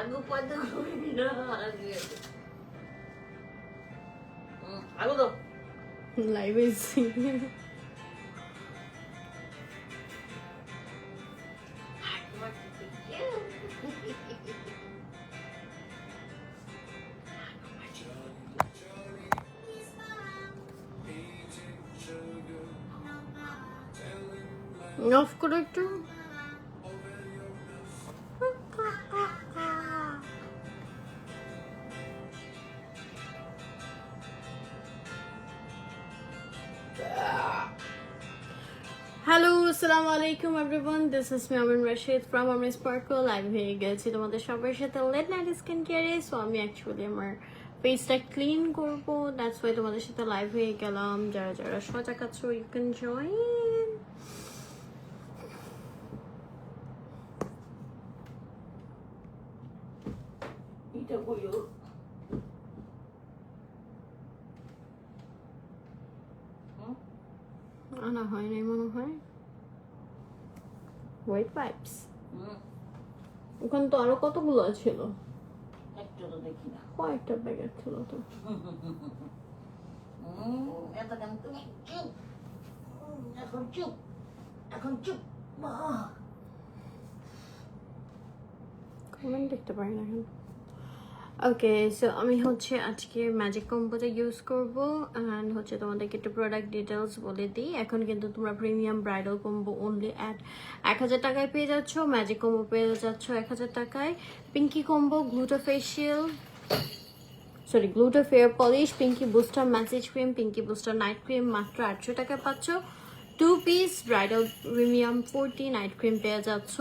আগু পাতে না আগু তো লাইভ এসেছি। অফ করো একটু। হ্যালো, আসসালামু আলাইকুম everyone, this is me Amin Rashid from Amin sparkle. Live হয়ে গেছি তোমাদের সবার সাথে লেট নাইট স্কিন কেয়ারে। সো আমি অ্যাকচুয়ালি আমার ফেসটা ক্লিন করবো, দ্যাটস ওয়াই তোমাদের সাথে লাইভ হয়ে গেলাম। যারা যারা সজাগ আছো ইউ ক্যান জয়েন। এটা বইও আনা হয় নাই মনে হয়। হোয়াইট পাইপস ওখানে তো আরো কতগুলো ছিল, একটা তো দেখি না কয়েকটা প্যাকেট ছিল তো। এত কেন তুমি চুপ এখন চুপ এখন চুপ কমেন্ট দেখতে পারি না এখন। ওকে, সো আমি হচ্ছে আজকে ম্যাজিক কম্বোটা ইউজ করবো অ্যান্ড হচ্ছে তোমাদেরকে একটু প্রোডাক্ট ডিটেলস বলে দিই। এখন কিন্তু তোমরা premium bridal combo only at 1000 টাকায় পেয়ে যাচ্ছ। ম্যাজিক কম্বো পেয়ে যাচ্ছ 1000 টাকায়। Pinky combo gluta fair polish, Pinky booster massage cream, Pinky booster night cream মাত্র 800 টাকায় পাচ্ছ। 2 piece bridal premium 40 night cream পেয়ে যাচ্ছ,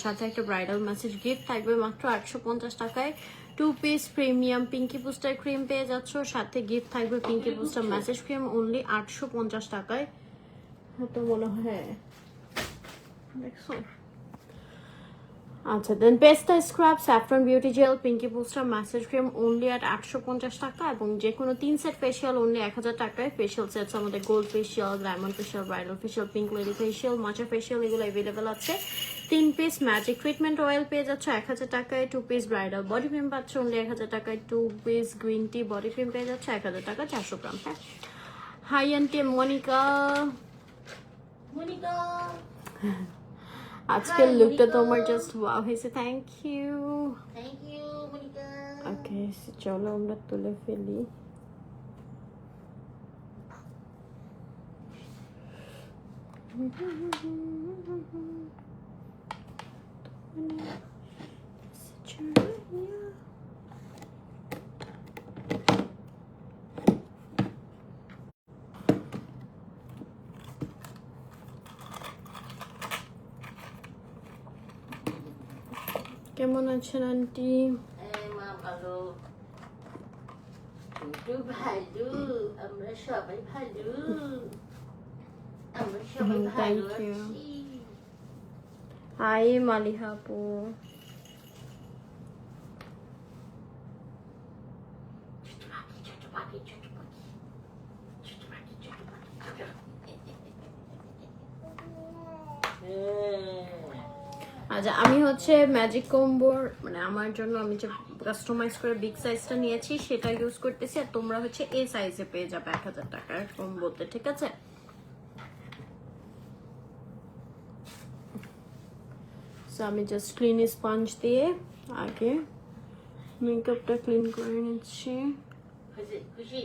সাথে একটা ব্রাইডাল ম্যাসেজ গিফট থাকবে মাত্র 850 টাকায়। 2 piece premium Pinky booster cream পেয়ে যাচ্ছ, সাথে গিফট থাকবে Pinky booster massage cream only 850 টাকায়। তো মনে হয় দেখছো। আচ্ছা, দেন পেস্তা scrub saffron beauty gel Pinky booster massage cream only at 850 টাকা, এবং যে কোনো 3 সেট ফেশিয়াল অনলি 1000 টাকায়। ফেশিয়াল সেটস আমাদের gold facial, diamond facial, bridal facial, pink lady facial, মাচা ফেশিয়াল এগুলো অ্যাভেলেবেল আছে। 3 পিস ম্যাজিক ট্রিটমেন্ট অয়েল পেয়ে যাচ্ছ 1000 টাকায়। 2 পিস ব্রাইডাল বডি ক্রিম পাচ্ছ অনলি 1000 টাকায়। 2 piece green tea body cream পেয়ে যাচ্ছ 1000 টাকা 400 গ্রাম। হ্যাঁ, হাই আন্টি মনিকা আজকের লুকটা তোমার জাস্ট ওয়াও হয়েছে, থ্যাংক ইউ মনিকা। ওকে, চলো আমরা তুলে ফেলি। কেমন আছেন আন্টি? মা ভালো, একটু ভালো, আমরা সবাই ভালো, আমরা সবাই ভালো আছি। হাই মালিহা আপু। আচ্ছা, আমি হচ্ছে ম্যাজিক কম্বোর মানে আমার জন্য আমি যে কাস্টমাইজ করে বিগ সাইজটা নিয়েছি সেটা ইউজ করতেছি, আর তোমরা হচ্ছে এই সাইজে পেয়ে যাবে 1000 টাকার কম্বোতে, ঠিক আছে? সো আমি জাস্ট ক্লিন স্পঞ্জ দিয়ে আগে মেকআপটা ক্লিন করে নিচ্ছি। খুশি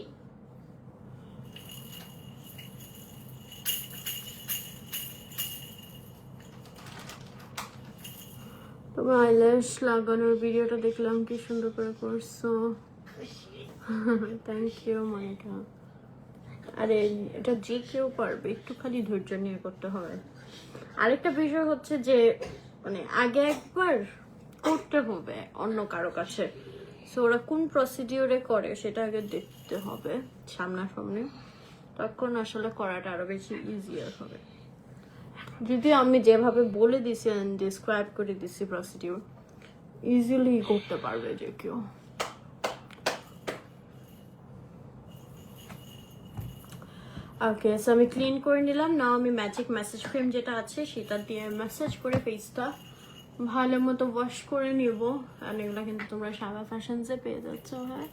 তোমার আইল্যাশ লাগানোর ভিডিওটা দেখলাম, কি সুন্দর করে করছো, থ্যাংক ইউ মনিকা। আরে এটা যে কেউ পারবে, একটু খালি ধৈর্য নিয়ে করতে হবে। আরেকটা বিষয় হচ্ছে যে মানে আগে একবার করতে হবে অন্য কারো কাছে, সো ওরা কোন প্রসিডিওরে করে সেটা আগে দেখতে হবে সামনাসামনি, তখন আসলে করাটা আরো বেশি ইজিয়ার হবে। যদি আমি যেভাবে বলে দিছি ডিসক্রাইব করে দিছি প্রসিডিওর, ইজিলি করতে পারবে যে কেউ। ওকে, সো আমি ক্লিন করে নিলাম। নাও আমি ম্যাজিক ম্যাসেজ ক্রিম যেটা আছে সেটা দিয়ে ম্যাসেজ করে ফেসটা ভালো মতো ওয়াশ করে নিব। আর এগুলো কিন্তু তোমরা সাবা ফ্যাশনসে পেয়ে যাচ্ছ। হ্যাঁ,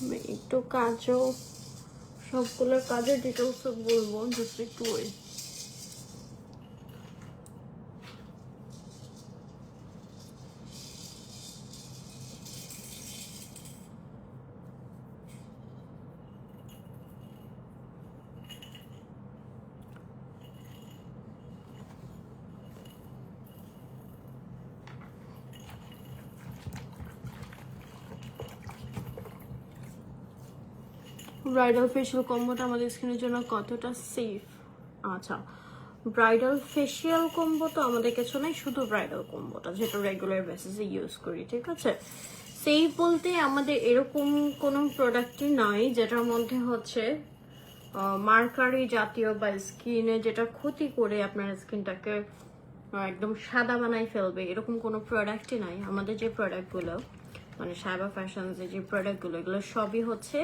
আমি একটু কাজও সবগুলো কাজের ডিটেলস বলবো, জাস্ট একটু ওই ব্রাইডাল ফেশিয়াল কম্বোটা আমাদের স্কিনের জন্য কতটা সেফ। আচ্ছা, ব্রাইডাল ফেশিয়াল কম্বো তো আমাদের কিছু নাই, শুধু ব্রাইডাল কম্বোটা যেটা রেগুলার বেসিসে ইউজ করি, ঠিক আছে। সেফ বলতে আমাদের এরকম কোনো প্রোডাক্টই নাই যেটার মধ্যে হচ্ছে মার্কারি জাতীয় বা স্কিনে যেটা ক্ষতি করে আপনার স্কিনটাকে একদম সাদা বানাই ফেলবে, এরকম কোনো প্রোডাক্টই নাই। আমাদের যে প্রোডাক্টগুলো মানে সাবা ফ্যাশনসের যে প্রোডাক্টগুলো, এগুলো সবই হচ্ছে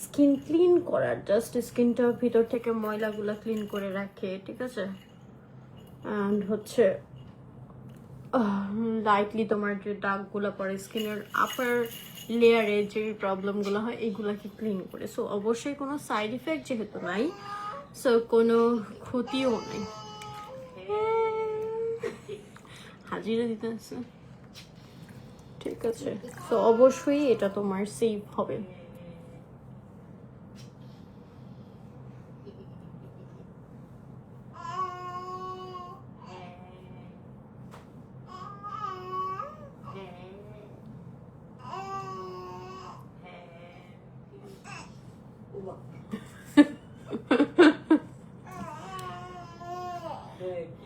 স্কিন ক্লিন করার, জাস্ট স্কিনটার ভিতর থেকে ময়লাগুলো ক্লিন করে রাখে, ঠিক আছে। অ্যান্ড হচ্ছে লাইটলি তোমার যে দাগগুলো পরে স্কিনের আপার লেয়ারে যে প্রবলেমগুলো হয় এগুলোকে ক্লিন করে। সো অবশ্যই কোনো সাইড ইফেক্ট যেহেতু নাই, সো কোনো ক্ষতিও নেই। হাজিরা দিতে আছে, ঠিক আছে। তো অবশ্যই এটা তোমার সেফ হবে।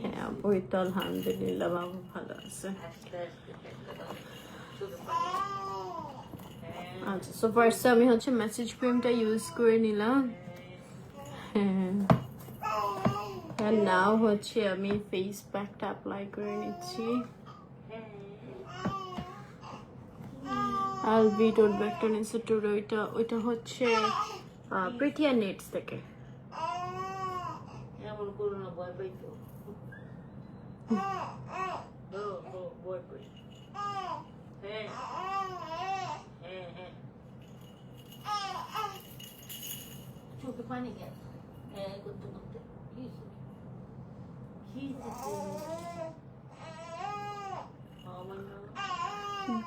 হ্যাঁ, ওই তো আলহামদুলিল্লাহ বাবু ভালো আছে। আচ্ছা, সো ফার্স্টে আমি হচ্ছে মেসেজ ক্রিমটা ইউজ করে নিলাম। হ্যাঁ, নাও হচ্ছে আমি ফেস প্যাকটা অ্যাপ্লাই করে নিচ্ছি। আলবিট ওর ব্যাকটা ইনস্টিটিউট, ওইটা হচ্ছে প্রিটিয়া নেটস থেকে। এমন করো না, ভয় পাইতো। ভয় পাই। হ্যাঁ হ্যাঁ হ্যাঁ, চোখে পানি গেছে। হ্যাঁ, করতে করতে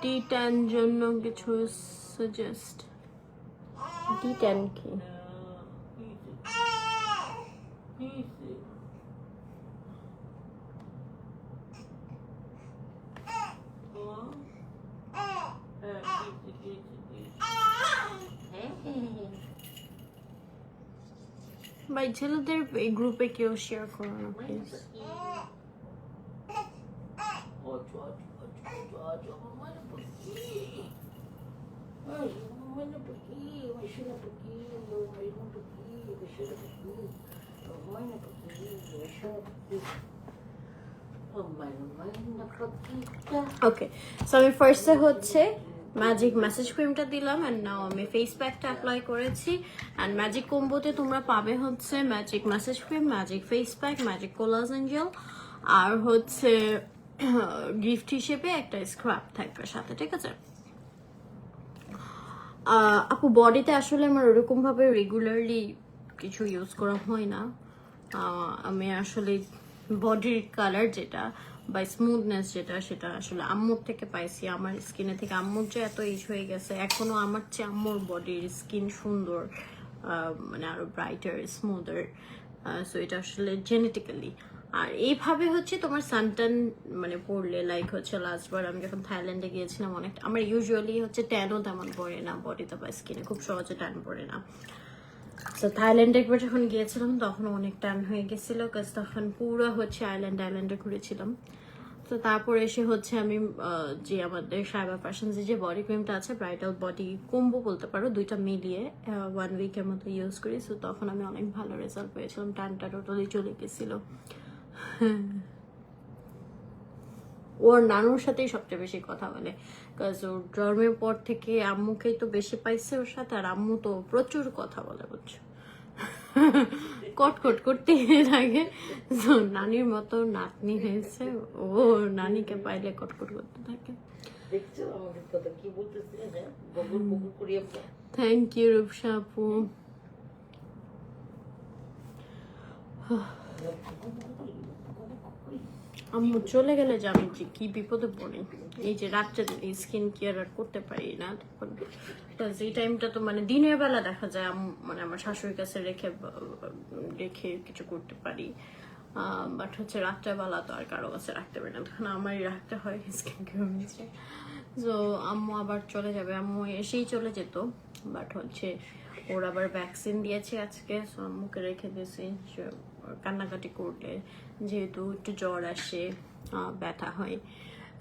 D10 জন্য কিছু সাজেস্ট। D10 কি? ভাই ছেলেদের এই গ্রুপে কেউ শেয়ার করো না প্লিজ। ওকে, সো আমি ফার্স্টে হচ্ছে ম্যাজিক মেসেজ ক্রিমটা দিলাম এন্ড নাও আমি ফেস প্যাকটা অ্যাপ্লাই করেছি। এন্ড ম্যাজিক কম্বোতে তোমরা পাবে হচ্ছে magic massage cream, magic face pack, magic collagen gel, আর হচ্ছে গিফট হিসেবে একটা স্ক্রাব থাকবে সাথে, ঠিক আছে। আপু বডিতে আসলে আমার ওরকম ভাবে রেগুলারলি কিছু ইউজ করা হয় না। আমি আসলে বডির কালার যেটা বা স্মুথনেস যেটা, সেটা আসলে আম্মুর থেকে পাইছি। আমার স্কিনে থেকে আম্মুর যে এত ইজ হয়ে গেছে, এখনো আমার চেয়ে আম্মুর বডির স্কিন সুন্দর, মানে আরো ব্রাইটার স্মুথার। সো এটা আসলে জেনেটিক্যালি। আর এইভাবে হচ্ছে তোমার সানটান মানে পড়লে, লাইক হচ্ছে লাস্টবার আমি যখন থাইল্যান্ডে গিয়েছিলাম, অনেক আমার ইউজুয়ালি হচ্ছে ট্যানও তেমন পড়ে না বডিতে বা স্কিনে, খুব সহজে ট্যান পড়ে না। তো থাইল্যান্ডে একবার যখন গিয়েছিলাম তখন অনেক টান হয়ে গেছিল, কাজ তখন পুরো হচ্ছে আইল্যান্ডে ঘুরেছিলাম। তো তারপর এসে হচ্ছে আমি যে আমাদের সাবা ফ্যাশনসে যে বডি ক্রিমটা আছে, ব্রাইডাল বডি কম্বো বলতে পারো, দুইটা মিলিয়ে 1 উইকের মতো ইউজ করি। সো তখন আমি অনেক ভালো রেজাল্ট পেয়েছিলাম, টানটা টোটালি চলে গেছিল। ওর নানুর সাথেই সবচেয়ে বেশি কথা বলে, কাজ ওর জন্মের পর থেকে আম্মুকেই তো বেশি পাইছে ওর সাথে, আর আম্মু তো প্রচুর কথা বলে, বুঝছো। কটকট করতে থাকে। তো নানির মতো নাতনি হয়েছে, ও নানিকে পাইলে কটকট করতে থাকে। দেখছো আমাদের কথা কি বলতেছে, হ্যাঁ বকুর বকুর করিয়া থ্যাংক ইউ রূপসা আপু। আম্মু চলে গেলে জানি যে কি বিপদে পড়ি। এই যে রাত্রে স্কিন কেয়ার আর করতে পারি না তখন, এই টাইমটা তো মানে দিনের বেলা দেখা যায় মানে আমার শাশুড়ির কাছে রেখে রেখে কিছু করতে পারি, বাট হচ্ছে রাত্রেবেলা তো আর কারো কাছে রাখতে পারি না, তখন আমারই রাখতে হয় স্কিন কেয়ার নিচে। তো আম্মু আবার চলে যাবে, আম্মু এসেই চলে যেত, বাট হচ্ছে ওর আবার ভ্যাকসিন দিয়েছে আজকে, সো আম্মুকে রেখে দিয়েছি কান্নাকাটি করলে, যেহেতু একটু জ্বর আসে, ব্যথা হয়,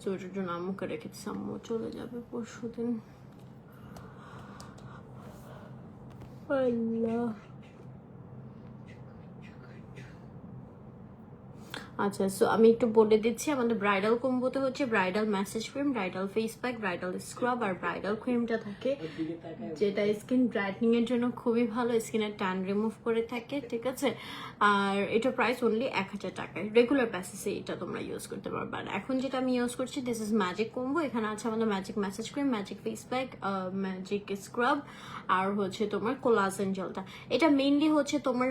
তো ওটার জন্য আম্মুকে রেখে দিয়েছি। আম্মু চলে যাবে পরশুদিন। আল্লাহ। আচ্ছা, সো আমি একটু বলে দিচ্ছি, আমাদের ব্রাইডাল কম্বোতে হচ্ছে bridal massage cream, bridal face pack, bridal scrub আর ব্রাইডাল ক্রিমটা থাকে, যেটা স্কিন ব্রাইটনিং এর জন্য খুবই ভালো, স্কিনের ট্যান রিমুভ করে থাকে, ঠিক আছে। আর এটা প্রাইস অনলি 1000 টাকায়, রেগুলার বেসিসে এটা তোমরা ইউজ করতে পারবে। আর এখন যেটা আমি ইউজ করছি, দিস ইজ ম্যাজিক কম্বো। এখানে আছে আমাদের magic massage cream, magic face pack, magic scrub আর হচ্ছে তোমার কোলাজেন জেলটা। এটা মেইনলি হচ্ছে তোমার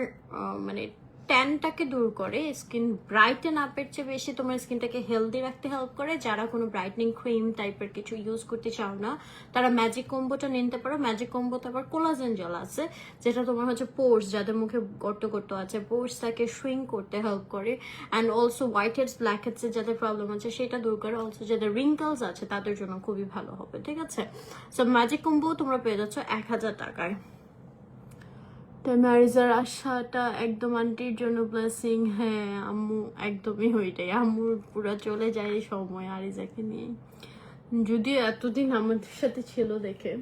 মানে ট্যানটাকে দূর করে, স্কিন ব্রাইটেন আপের চেয়ে বেশি তোমার স্কিনটাকে হেলদি রাখতে হেল্প করে। যারা কোনো ব্রাইটনিং ক্রিম টাইপের কিছু ইউজ করতে চাও না, তারা ম্যাজিক কম্বোটা নিতে পারো। ম্যাজিক কম্বোতে আবার কোলাজেন জেল আছে, যেটা তোমার হচ্ছে পোর্স, যাদের মুখে গর্ত গর্ত আছে, পোর্সটাকে শ্রিঙ্ক করতে হেল্প করে, and also white heads black হেডসের যাদের প্রবলেম আছে সেটা দূর করে, অলসো যাদের রিঙ্কলস আছে তাদের জন্য খুবই ভালো হবে, ঠিক আছে। সো ম্যাজিক কম্বো তোমরা পেয়ে যাচ্ছ 1000 টাকায়। ম্যারিজার আশাটা একদম আন্টির জন্য ব্লেসিং। হ্যাঁ আম্মু একদমই ওইটাই, আম্মুর পুরো চলে যায় এই সময় আরিজাকে নিয়ে, যদিও এতদিন আমাদের সাথে ছিল দেখে।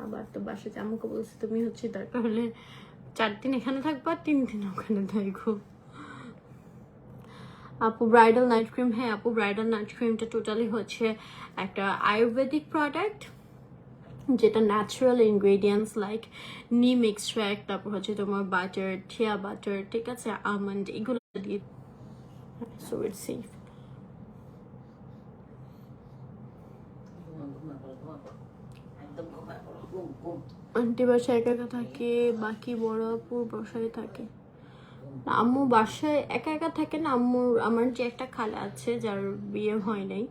আবার তো বাসাতে আম্মুকে বলছি তুমি হচ্ছে দরকার হলে 4 দিন এখানে থাকবা, 3 দিন ওখানে থাকবো। আপু ব্রাইডাল নাইট ক্রিম, হ্যাঁ আপু ব্রাইডাল নাইট ক্রিমটা টোটালি হচ্ছে একটা আয়ুর্বেদিক প্রোডাক্ট, যেটা ন্যাচারাল ইনগ্রেডিয়েন্টস লাইক নিম এক্সট্রাক্ট, তারপর হচ্ছে তোমার বাটার, ঠিয়া বাটার, ঠিক আছে, আমন্ড, এগুলো দিয়ে, সো ইটস সেফ। আন্টি বাসায় একা একা থাকে, বাকি বড় আপুর বাসায় থাকে। আম্মু বাসায় একা একা থাকে না, আমার যে একটা খালা আছে যার বিয়ে হয় নাই,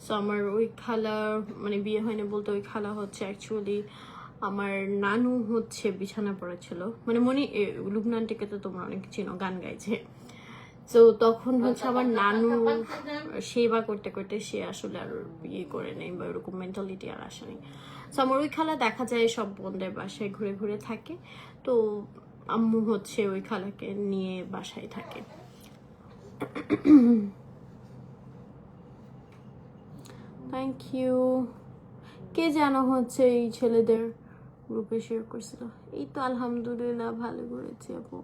সো আমার ওই খালা মানে বিয়ে হয়নি বলতে, ওই খালা হচ্ছে অ্যাকচুয়ালি আমার নানু হচ্ছে বিছানা পড়া ছিল, মানে লুবনানটিকে তো তোমরা অনেক চিনো, গান গাইছে। তো তখন হচ্ছে আমার নানু সেবা করতে করতে সে আসলে আর বিয়ে করে নেই, বা ওরকম মেন্টালিটি আর আসেনি। তো আমার ওই খালা দেখা যায় সব বোনদের বাসায় ঘুরে ঘুরে থাকে, তো আম্মু হচ্ছে ওই খালাকে নিয়ে বাসায় থাকে। Thank you. কে যেন হচ্ছে এই ছেলেদের গ্রুপে শেয়ার করছিল। এই তো আলহামদুলিল্লাহ ভালো করেছি আপু।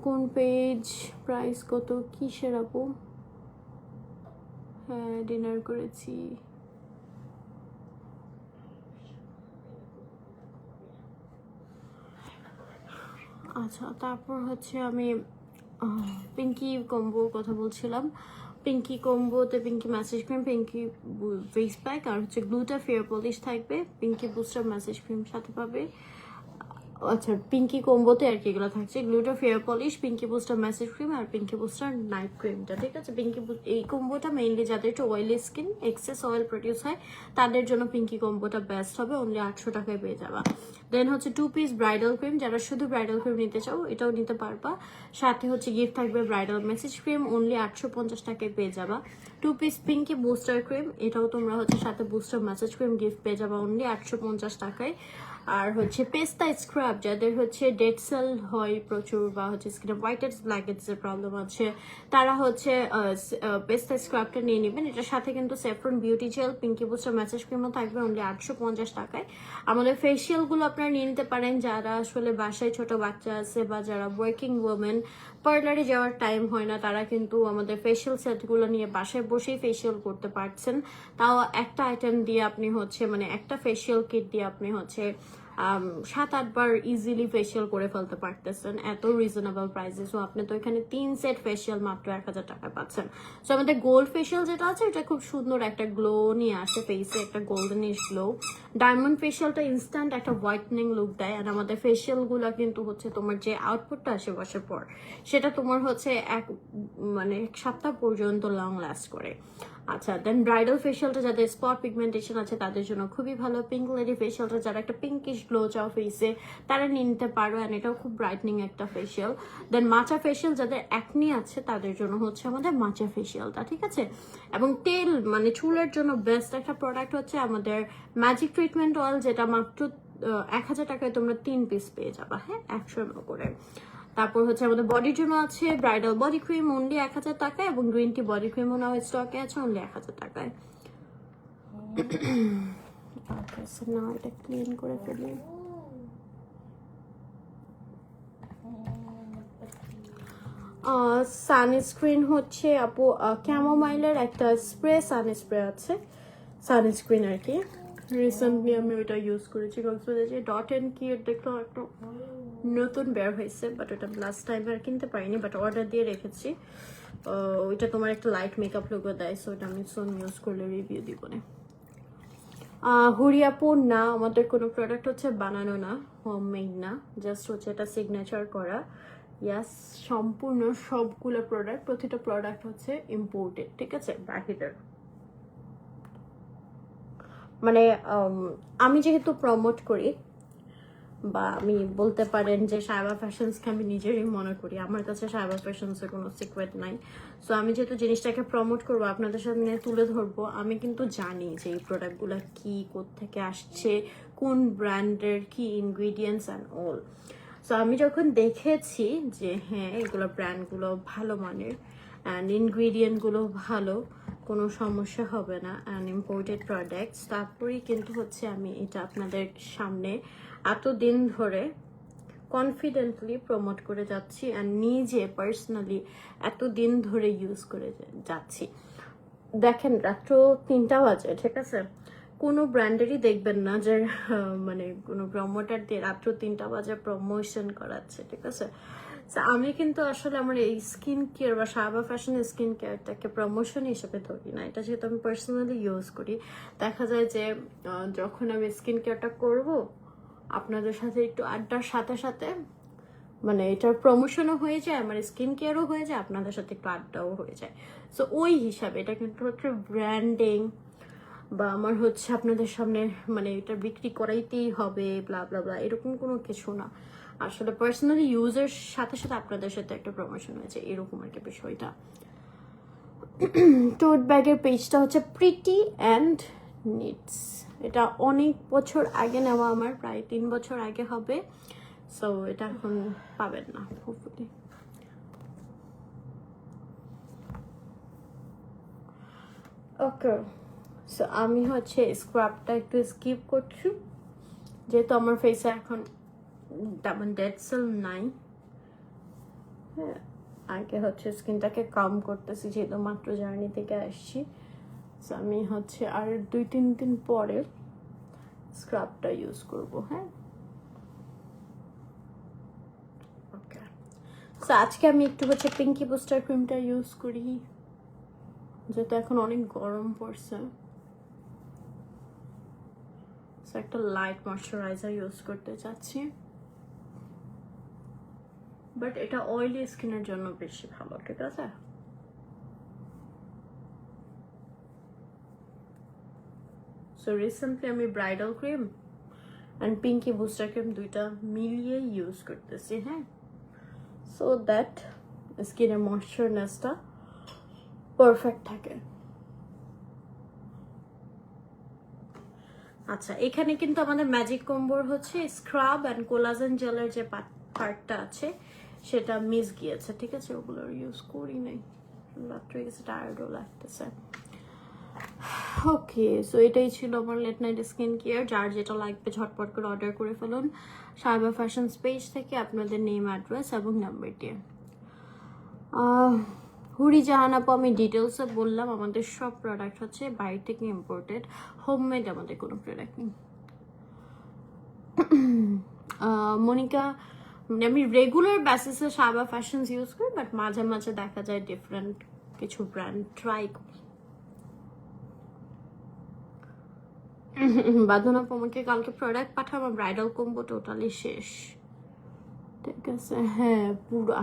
কোন পেজ, প্রাইস কত, কিসের আপু? হ্যাঁ ডিনার করেছি। আচ্ছা, তারপর হচ্ছে আমি পিঙ্কি কম্বোর কথা বলছিলাম। পিঙ্কি কম্বোতে Pinky massage cream, Pinky face pack আর হচ্ছে গ্লুটা ফেয়ার পলিশ থাকবে, পিঙ্কি বুস্টার ম্যাসেজ ক্রিম সাথে পাবে। আচ্ছা, পিঙ্কি কম্বোতে আর কি এগুলো থাকছে, gluta fair polish, Pinky booster massage cream আর পিঙ্কি বুস্টার নাইট ক্রিমটা, ঠিক আছে। এই কম্বোটা মেইনলি যাদের একটু oily skin, excess oil produce হয়, তাদের জন্য পিঙ্কি কম্বোটা বেস্ট হবে, অনলি 800 টাকায় পেয়ে যাবা। দেন হচ্ছে 2 পিস ব্রাইডাল ক্রিম, যারা শুধু ব্রাইডাল ক্রিম নিতে চাও এটাও নিতে পারবা, সাথে হচ্ছে গিফট থাকবে ব্রাইডাল মেসেজ ক্রিম, অনলি 850 টাকায় পেয়ে যাবা। 2 পিস পিঙ্কি বুস্টার ক্রিম, এটাও তোমরা হচ্ছে সাথে বুস্টার মেসেজ ক্রিম গিফট পেয়ে যাবা, অনলি 850 টাকায়। আর হচ্ছে পেস্তা স্ক্রাব, যাদের হচ্ছে ডেড সেল হয় প্রচুর, বা হচ্ছে স্কিনে হোয়াইট হেডস ব্ল্যাক হেডস এর প্রবলেম আছে, তারা হচ্ছে পেস্তা স্ক্রাবটা নিয়ে নেবেন। এটার সাথে কিন্তু saffron beauty gel, Pinky booster massage ক্রিমও থাকবে, অনলি 850 টাকায়। আমাদের ফেসিয়ালগুলো আপনারা নিয়ে নিতে পারেন যারা আসলে বাসায় ছোট বাচ্চা আছে, বা যারা ওয়ার্কিং ওমেন, পার্লারে যাওয়ার টাইম হয় না, তারা কিন্তু আমাদের ফেসিয়াল সেটগুলো নিয়ে বাসায় বসেই ফেসিয়াল করতে পারছেন। তাও একটা আইটেম দিয়ে আপনি হচ্ছে মানে একটা ফেসিয়াল কিট দিয়ে আপনি হচ্ছে 7-8 বার ইজিলি ফেসিয়াল করে ফেলতে পারতেছেন, এত রিজনেবল প্রাইসে। সো আপনি তো এখানে 3 সেট ফেসিয়াল মাত্র 1000 টাকায় পাচ্ছেন। সো আমাদের গোল্ড ফেসিয়াল যেটা আছে এটা খুব সুন্দর একটা গ্লো নিয়ে আসে ফেসে, একটা গোল্ডেনিশ গ্লো। ডায়মন্ড ফেসিয়ালটা ইনস্ট্যান্ট একটা হোয়াইটনিং লুক দেয়। আর আমাদের ফেসিয়াল গুলা কিন্তু হচ্ছে তোমার যে আউটপুটটা আসে বছর পর সেটা তোমার হচ্ছে এক সপ্তাহ পর্যন্ত লং লাস্ট করে। আচ্ছা, দেন ব্রাইডাল ফেসিয়ালটা যাদের স্পট পিগমেন্টেশন আছে তাদের জন্য খুবই ভালো। পিঙ্ক লেডি ফেসিয়ালটা যারা একটা পিঙ্কিশ গ্লো চাও ফেসে তারা নিয়ে নিতে পারো, অ্যান্ড এটাও খুব ব্রাইটনিং একটা ফেসিয়াল। দেন মাচা ফেসিয়াল যাদের অ্যাকনি আছে তাদের জন্য হচ্ছে আমাদের মাচা ফেসিয়ালটা, ঠিক আছে। এবং তেল চুলের জন্য বেস্ট একটা প্রোডাক্ট হচ্ছে আমাদের ম্যাজিক ট্রিটমেন্ট অয়েল, যেটা মাত্র 1000 টাকায় তোমরা 3 পিস পেয়ে যাবা, হ্যাঁ, 100 ml করে। তারপর হচ্ছে আমাদের বডির জন্য আছে ব্রাইডাল বডি ক্রিম অনলি 1000 টাকায়, এবং গ্রিন টি বডি ক্রিমও নাও স্টকে আছে অনলি 1000 টাকায়। না, এটা ক্লিন করে ফেলি। সানস্ক্রিন হচ্ছে আপু ক্যামোমাইলের একটা স্প্রে সানস্প্রে আছে, সানস্ক্রিন আর কি। রিসেন্টলি আমি ওইটা ইউজ করেছি কক্সবাজারে। ডট এন্ড কি দেখলো একটা নতুন বের হয়েছে, বাট ওটা লাস্ট টাইম আর কিনতে পারিনি, বাট অর্ডার দিয়ে রেখেছি। ওইটা তোমার একটা লাইট মেকআপ লুকও দেয়, সো ওটা আমি সোন ইউজ করলে রিভিউ দিব না। হুরিয়াপুর না, আমাদের কোনো প্রোডাক্ট হচ্ছে বানানো না, হোমমেড না, জাস্ট হচ্ছে এটা সিগনেচার করা। ইয়াস, সম্পূর্ণ সবগুলো প্রোডাক্ট, প্রতিটা প্রোডাক্ট হচ্ছে ইম্পোর্টেড, ঠিক আছে, বাহিরের। আমি যেহেতু প্রমোট করি, বা আমি বলতে পারেন যে সাইবা ফ্যাশনসকে আমি নিজেরই মনে করি, আমার কাছে সাইবা ফ্যাশনসের কোনো সিক্রেট নাই। সো আমি যেহেতু জিনিসটাকে প্রমোট করবো, আপনাদের সামনে তুলে ধরবো, আমি কিন্তু জানি যে এই প্রোডাক্টগুলো কি, কোত্থেকে আসছে, কোন ব্র্যান্ডের কি ইনগ্রিডিয়েন্টস অ্যান্ড অল। সো আমি যখন দেখেছি যে হ্যাঁ এগুলো ব্র্যান্ডগুলো ভালো মানের অ্যান্ড ইনগ্রিডিয়েন্টগুলো ভালো, কোনো সমস্যা হবে না, অ্যান্ড ইম্পোর্টেড প্রোডাক্টস, তারপরেই কিন্তু হচ্ছে আমি এটা আপনাদের সামনে এতদিন ধরে কনফিডেন্টলি প্রমোট করে যাচ্ছি, অ্যান্ড নিজে পার্সোনালি এতদিন ধরে ইউজ করে যাচ্ছি। দেখেন রাত্র 3টা বাজে, ঠিক আছে, কোনো ব্র্যান্ডেরই দেখবেন না যে কোনো প্রমোটার দিয়ে রাত্র 3টা বাজে প্রমোশন করাচ্ছে, ঠিক আছে। আমি কিন্তু আসলে আমার এই স্কিন কেয়ার বা সাবা ফ্যাশন স্কিন কেয়ারটাকে প্রমোশন হিসেবে ধরি না, এটা যেহেতু আমি পার্সোনালি ইউজ করি। দেখা যায় যে যখন আমি স্কিন কেয়ারটা করব, আপনাদের সাথে একটু আড্ডার সাথে সাথে এটার প্রমোশনও হয়ে যায়, আমার স্কিন কেয়ারও হয়ে যায়, আপনাদের সাথে একটু আড্ডাও হয়ে যায়। সো ওই হিসাবে এটা কিন্তু হচ্ছে ব্র্যান্ডিং, বা আমার হচ্ছে আপনাদের সামনে এটা বিক্রি করাইতেই হবে ব্লা ব্লা ব্লা, এরকম কোনো কিছু না। আসলে পার্সোনালি ইউজের সাথে সাথে আপনাদের সাথে একটা প্রমোশন হয়েছে, এরকম আর কি বিষয়টা। টোট ব্যাগের পেজটা হচ্ছে প্রিটি অ্যান্ড নিডস, এটা অনেক বছর আগে নেওয়া, আমার প্রায় 3 বছর আগে হবে। সো এটা এখন পাবেন না হোপফুলি। ওকে, সো আমি হচ্ছে স্ক্রাবটা একটু স্কিপ করছি, যেহেতু আমার ফেসে এখন তেমন ডেড সেল নাই। হ্যাঁ, আগে হচ্ছে স্কিনটাকে কাম করতেছি, যেহেতু মাত্র জার্নি থেকে আসছি। সো আমি হচ্ছে আর 2-3 দিন পরে স্ক্রাবটা ইউজ করব। হ্যাঁ, ওকে। সো আজকে আমি একটু হচ্ছে পিঙ্কি বুস্টার ক্রিমটা ইউজ করি, যেহেতু এখন অনেক গরম পড়ছে। সো একটা লাইট ময়শ্চারাইজার ইউজ করতে চাচ্ছি, বাট এটা অয়েলি স্কিনের জন্য বেশি ভালো, ঠিক আছে। সো রিসেন্টলি আমি bridal cream and Pinky booster cream দুইটা মিলিয়ে ইউজ করতেছি, হ্যাঁ, সো দ্যাট স্কিনের ময়শ্চারনেসটা পারফেক্ট থাকে। আচ্ছা, এখানে কিন্তু আমাদের ম্যাজিক কম্বোর হচ্ছে স্ক্রাব অ্যান্ড কোলাজেন জেলের যে পার্টটা আছে সেটা মিস গিয়েছে, ঠিক আছে, ওগুলো ইউজ করি নাই, রাত্রে গেছে, টায়ার্ডও লাগতেছে। ওকে, সো এটাই ছিল আমার লেট নাইট স্কিন কেয়ার। যার যেটা লাগবে ঝটপট করে অর্ডার করে ফেলুন সাইবা ফ্যাশন পেজ থেকে, আপনাদের নেম, অ্যাড্রেস এবং নাম্বার দিয়ে। হুরি জাহান আপু, আমি ডিটেলসে বললাম, আমাদের সব প্রোডাক্ট হচ্ছে বাইরে থেকে ইম্পোর্টেড, হোমমেড আমাদের কোনো প্রোডাক্ট নেই। মনিকা, মানে আমি রেগুলার বেসিসে সাবা ফ্যাশনস ইউজ করি, বাট মাঝে মাঝে দেখা যায় ডিফারেন্ট কিছু ব্র্যান্ড ট্রাই করি। বাঁধনা আমাকে কালকে প্রোডাক্ট পাঠাবো, ব্রাইডাল কম্বো টোটালি শেষ। ঠিক আছে, হ্যাঁ পুরা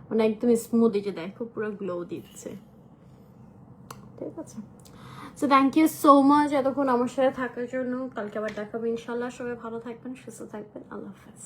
মানে একদম স্মুথ, এই যে দেখো পুরো গ্লো দিচ্ছে। ঠিক আছে, so thank you so much এতক্ষণ আমার সাথে থাকার জন্য। কালকে আবার দেখাবো ইনশাল্লাহ। সবাই ভালো থাকবেন, সুস্থ থাকবেন, আল্লাহ হাফেজ।